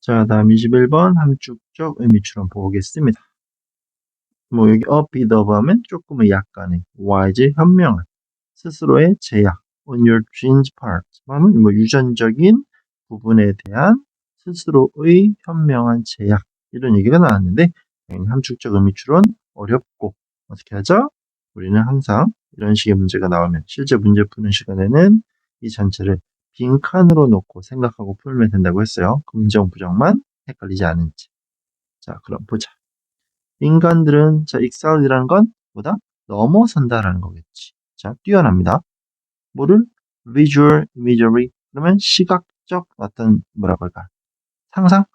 자, 다음 21번 함축적 의미 추론 보겠습니다. 여기 비더 하면 조금의 약간의 wise 현명한 스스로의 제약 on your genes part 하면 유전적인 부분에 대한 스스로의 현명한 제약 이런 얘기가 나왔는데 당연히 함축적 의미 추론 어렵고 어떻게 하죠? 우리는 항상 이런 식의 문제가 나오면 실제 문제 푸는 시간에는 이 전체를 빈칸으로 놓고 생각하고 풀면 된다고 했어요. 긍정 부정만 헷갈리지 않은지. 자, 그럼 보자. 인간들은 excel이라는 건 뭐다? 넘어선다라는 거겠지. 자, 뛰어납니다. 뭐를? visual imagery. 그러면 시각적 어떤 뭐라고 할까? 상상?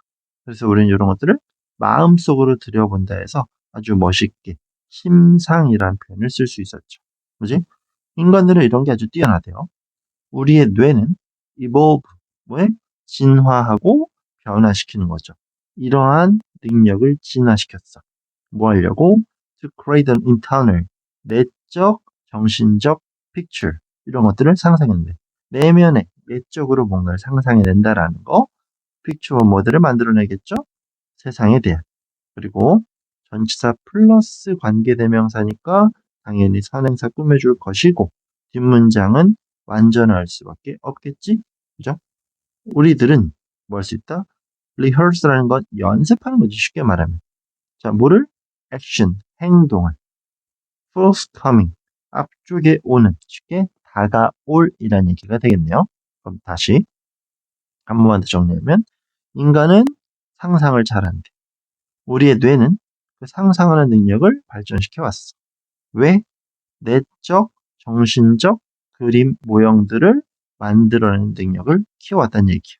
그래서 우리는 이런 것들을 마음속으로 들여본다 해서 아주 멋있게 심상이라는 표현을 쓸 수 있었죠. 뭐지? 인간들은 이런 게 아주 뛰어나대요. 우리의 뇌는 evolve, 뭐에? 진화하고 변화시키는 거죠. 이러한 능력을 진화시켰어. 뭐 하려고? To create an internal, 내적, 정신적 picture. 이런 것들을 상상했는데, 내면에, 내적으로 뭔가를 상상해낸다라는 거, picture 모델을 만들어내겠죠? 세상에 대한. 그리고 전치사 플러스 관계대명사니까 당연히 선행사 꾸며줄 것이고, 뒷문장은 완전할 수밖에 없겠지? 그죠? 우리들은 뭐 할 수 있다? rehearse라는 건 연습하는 거지, 쉽게 말하면. 자, 뭐를? action, 행동을. forthcoming, 앞쪽에 오는, 쉽게 다가올이라는 얘기가 되겠네요. 그럼 다시 한 번만 더 정리하면 인간은 상상을 잘한대. 우리의 뇌는 그 상상하는 능력을 발전시켜 왔어. 왜? 내적, 정신적 그림 모형들을 만들어내는 능력을 키워왔다는 얘기예요.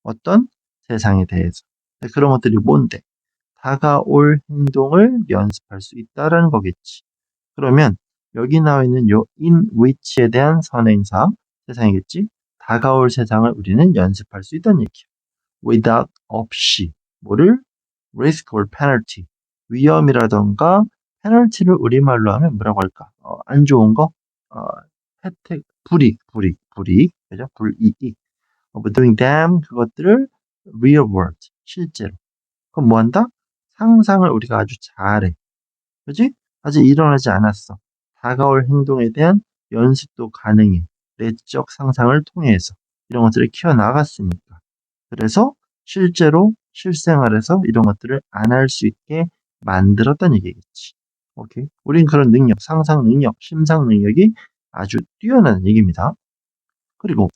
어떤 세상에 대해서. 그런 것들이 뭔데? 다가올 행동을 연습할 수 있다라는 거겠지. 그러면 여기 나와 있는 요 in which에 대한 선행사 세상이겠지. 다가올 세상을 우리는 연습할 수 있다는 얘기야. without 없이 뭐를 risk or penalty 위험이라던가 페널티를 우리말로 하면 뭐라고 할까? 안 좋은 거, 혜택, 불이익, 그죠? 불이익. doing them 그것들을 real world 실제로. 그럼 뭐 한다? 상상을 우리가 아주 잘해. 그지? 아직 일어나지 않았어. 다가올 행동에 대한 연습도 가능해. 내적 상상을 통해서 이런 것들을 키워나갔으니까. 그래서 실제로 실생활에서 이런 것들을 안 할 수 있게 만들었다는 얘기겠지. 오케이? 우린 그런 능력, 상상 능력, 심상 능력이 아주 뛰어난 얘기입니다. 그리고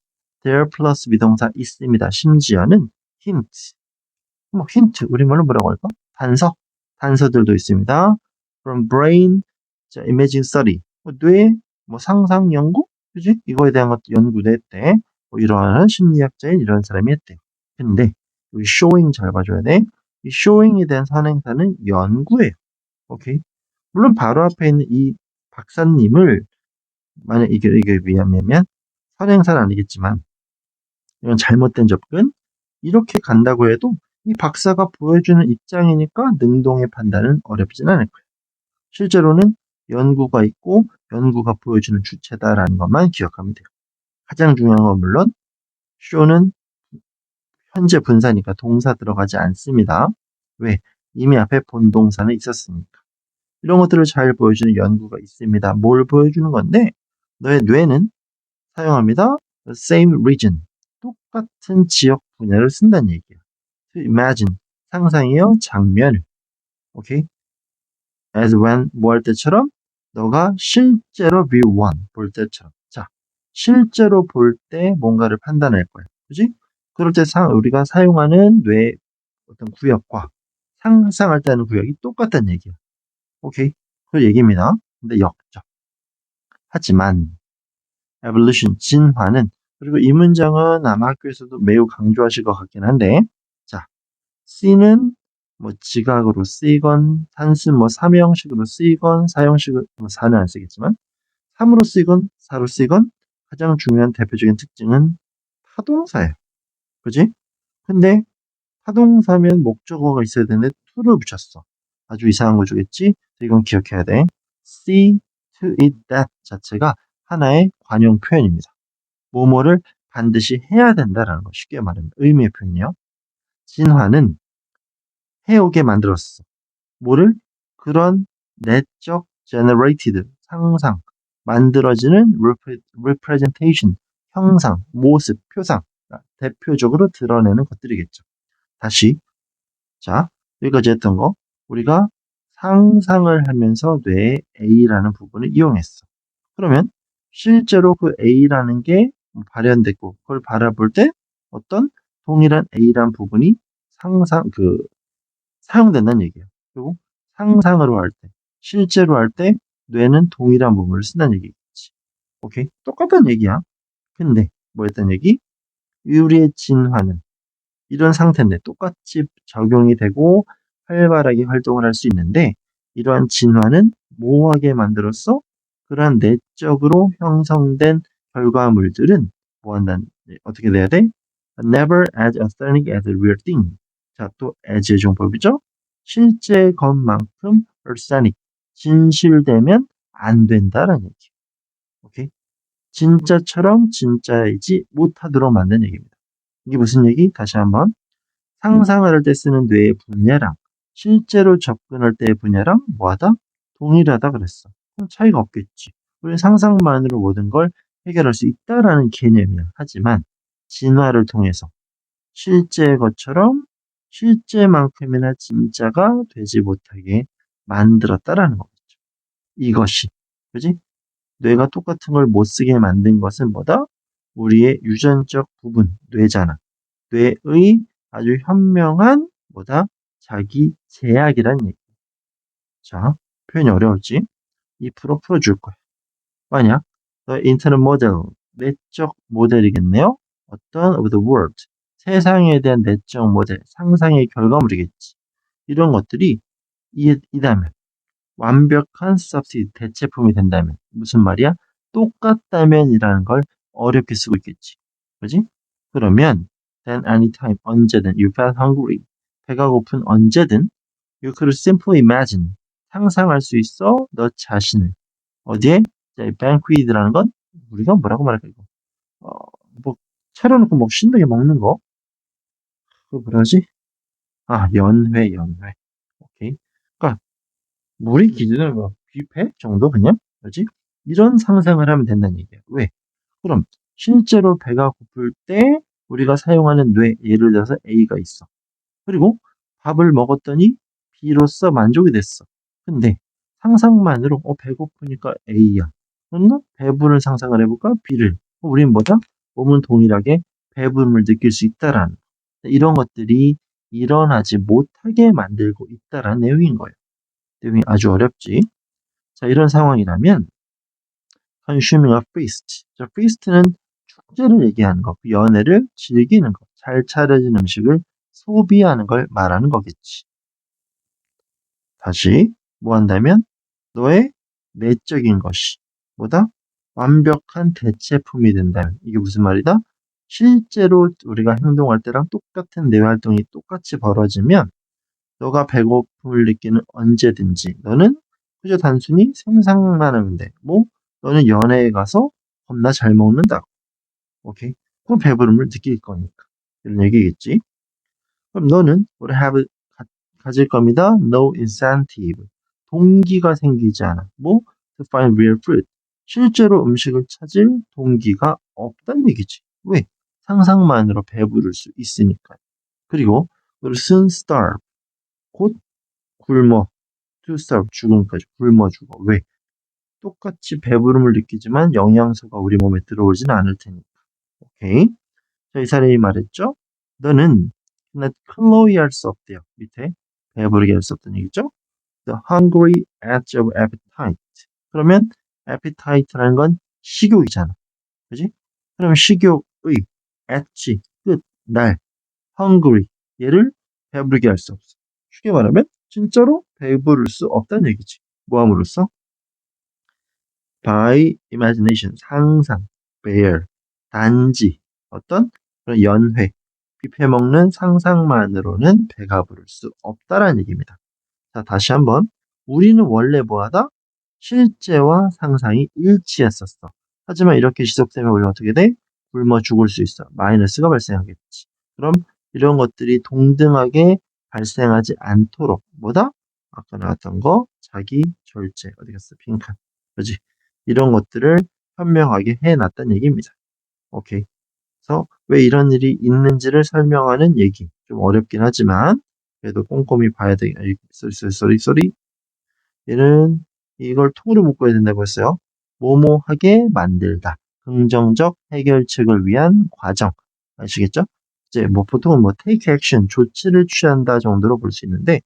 there 플러스 비동사 있습니다. 심지어는 힌트. 힌트, 우리말로 뭐라고 할까? 단서들도 있습니다. From brain, 자, imaging study, 뇌, 상상 연구, 그지? 이거에 대한 것도 연구도 했대. 이러한 심리학자인 이런 사람이 했대. 근데 여기 showing 잘 봐줘야 돼. 이 showing에 대한 선행사는 연구예요. 오케이? 물론 바로 앞에 있는 이 박사님을 만약 이게 위하면 선행사는 아니겠지만 이건 잘못된 접근. 이렇게 간다고 해도 이 박사가 보여주는 입장이니까 능동의 판단은 어렵진 않을 거예요. 실제로는 연구가 있고 연구가 보여주는 주체다라는 것만 기억하면 돼요. 가장 중요한 건 물론 show는 현재 분사니까 동사 들어가지 않습니다. 왜? 이미 앞에 본동사는 있었으니까. 이런 것들을 잘 보여주는 연구가 있습니다. 뭘 보여주는 건데 너의 뇌는 사용합니다. The same region. 똑같은 지역 분야를 쓴다는 얘기예요. To imagine. 상상이요. 장면을. 오케이? As when 뭐 할 때처럼 너가 실제로 view one 볼 때처럼. 자, 실제로 볼 때 뭔가를 판단할 거야. 그지? 그럴 때 우리가 사용하는 뇌 어떤 구역과 상상할 때 하는 구역이 똑같다는 얘기야. 오케이? 그 얘기입니다. 근데 역적. 하지만 evolution, 진화는 그리고 이 문장은 아마 학교에서도 매우 강조하실 것 같긴 한데 자, C는 지각으로 쓰이건 단순 삼형식으로 쓰이건 사형식으로 사는 안 쓰겠지만 3으로 쓰이건 4로 쓰이건 가장 중요한 대표적인 특징은 타동사예요. 그지? 근데 타동사면 목적어가 있어야 되는데 to를 붙였어. 아주 이상한 거주겠지? 이건 기억해야 돼. see, to, it, that 자체가 하나의 관용 표현입니다. 뭐뭐를 반드시 해야 된다라는 거 쉽게 말하면 의미의 표현이요. 진화는 해오게 만들었어. 뭐를? 그런 내적 generated, 상상, 만들어지는 representation, 형상, 모습, 표상, 대표적으로 드러내는 것들이겠죠. 다시, 자, 여기까지 했던 거, 우리가 상상을 하면서 뇌의 A라는 부분을 이용했어. 그러면 실제로 그 A라는 게 발현됐고, 그걸 바라볼 때 어떤 동일한 A라는 부분이 사용된다는 얘기예요. 그리고 상상으로 할 때, 실제로 할 때 뇌는 동일한 부분을 쓴다는 얘기겠지. 오케이? 똑같은 얘기야. 근데 뭐였던 얘기? 우리의 진화는 이런 상태인데 똑같이 적용이 되고 활발하게 활동을 할 수 있는데 이러한 진화는 모호하게 만들어서 그러한 내적으로 형성된 결과물들은 어떻게 돼야 돼? Never as authentic as a real thing. 자, 또 as의 용법이죠. 실제 것만큼 authentic, 진실되면 안 된다라는 얘기. 오케이? 진짜처럼 진짜이지 못하도록 만든 얘기입니다. 이게 무슨 얘기? 다시 한번. 상상을 할 때 쓰는 뇌의 분야랑 실제로 접근할 때의 분야랑 뭐하다? 동일하다 그랬어. 그럼 차이가 없겠지. 우리는 상상만으로 모든 걸 해결할 수 있다라는 개념이야. 하지만 진화를 통해서 실제의 것처럼 실제만큼이나 진짜가 되지 못하게 만들었다라는 거겠죠. 이것이, 그지? 뇌가 똑같은 걸 못 쓰게 만든 것은 뭐다? 우리의 유전적 부분, 뇌잖아. 뇌의 아주 현명한 뭐다? 자기 제약이란 얘기. 자, 표현이 어려웠지? 2% 풀어줄 거야. 만약 너 인터넷 모델, 내적 모델이겠네요? 어떤 of the world, 세상에 대한 내적 모델, 상상의 결과물이겠지. 이런 것들이 이다면 완벽한 substitute, 대체품이 된다면 무슨 말이야? 똑같다면이라는 걸 어렵게 쓰고 있겠지. 그지? 그러면 then anytime, 언제든 you felt hungry, 배가 고픈 언제든 you could simply imagine, 상상할 수 있어 너 자신을 어디에? banquet라는 건 우리가 뭐라고 말할까 이거? 어, 뭐 차려놓고 뭐 신나게 먹는 거? 그거 뭐라지? 아, 연회. 오케이. 그러니까 우리 기준은 뭐 뷔페 정도 그냥? 뭐지? 이런 상상을 하면 된다는 얘기야. 왜? 그럼 실제로 배가 고플 때 우리가 사용하는 뇌, 예를 들어서 A가 있어. 그리고 밥을 먹었더니 B로서 만족이 됐어. 근데 상상만으로 배고프니까 A야. 그러면 배부른 상상을 해볼까? B를. 우린 뭐다? 몸은 동일하게 배부름을 느낄 수 있다라는 이런 것들이 일어나지 못하게 만들고 있다라는 내용인 거예요. 내용이 아주 어렵지. 자, 이런 상황이라면 consuming a feast. 자, feast는 축제를 얘기하는 거, 그 연회를 즐기는 거, 잘 차려진 음식을 소비하는 걸 말하는 거겠지. 다시 뭐 한다면 너의 내적인 것이 뭐다? 완벽한 대체품이 된다면 이게 무슨 말이다? 실제로 우리가 행동할 때랑 똑같은 뇌 활동이 똑같이 벌어지면 너가 배고픔을 느끼는 언제든지 너는 그저 단순히 생각만 하면 돼. 뭐 너는 연애에 가서 겁나 잘 먹는다. 오케이? 그럼 배부름을 느낄 거니까. 이런 얘기겠지. 그럼 너는 would have 가질 겁니다. No incentive. 동기가 생기지 않아. 뭐? To find real food. 실제로 음식을 찾을 동기가 없다는 얘기지. 왜? 상상만으로 배부를 수 있으니까. 그리고 will soon starve. 곧 굶어. To starve. 죽음까지 굶어 죽어. 왜? 똑같이 배부름을 느끼지만 영양소가 우리 몸에 들어오지는 않을 테니까. 오케이. 자, 이 사람이 말했죠. 너는 클로이 할 수 없대요. 밑에 배부르게 할 수 없다는 얘기죠. The hungry edge of appetite. 그러면 appetite라는 건 식욕이잖아. 그지? 그럼 식욕의 edge, 끝, 날, hungry, 얘를 배부르게 할 수 없어. 쉽게 말하면 진짜로 배부를 수 없다는 얘기지. 뭐함으로써? by imagination, 상상, bear, 단지, 어떤 그런 연회, 뷔페 먹는 상상만으로는 배가 부를 수 없다라는 얘기입니다. 자, 다시 한번. 우리는 원래 뭐하다? 실제와 상상이 일치했었어. 하지만 이렇게 지속되면 우리는 어떻게 돼? 굶어 죽을 수 있어. 마이너스가 발생하겠지. 그럼 이런 것들이 동등하게 발생하지 않도록 뭐다? 아까 나왔던 거 자기 절제 어디 갔어? 빈칸. 그지? 이런 것들을 현명하게 해놨다는 얘기입니다. 오케이. 그래서 왜 이런 일이 있는지를 설명하는 얘기. 좀 어렵긴 하지만 그래도 꼼꼼히 봐야 돼. 쏘리. 얘는 이걸 통으로 묶어야 된다고 했어요. 뭐뭐하게 만들다. 긍정적 해결책을 위한 과정. 아시겠죠? 이제 뭐 보통은 뭐 take action, 조치를 취한다 정도로 볼 수 있는데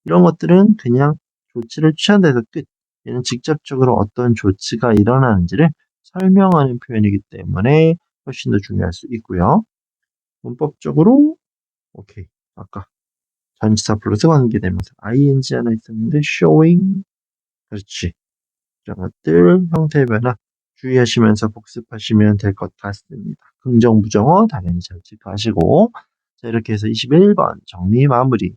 이런 것들은 그냥 조치를 취한다 해서 끝. 얘는 직접적으로 어떤 조치가 일어나는지를 설명하는 표현이기 때문에 훨씬 더 중요할 수 있고요. 문법적으로 오케이. 아까 전치사 플러스 관계되면서 ing 하나 있었는데 showing 그렇지. 이런 것들 형태 변화 주의하시면서 복습하시면 될 것 같습니다. 긍정 부정어 당연히 잘 체크하시고 자 이렇게 해서 21번 정리 마무리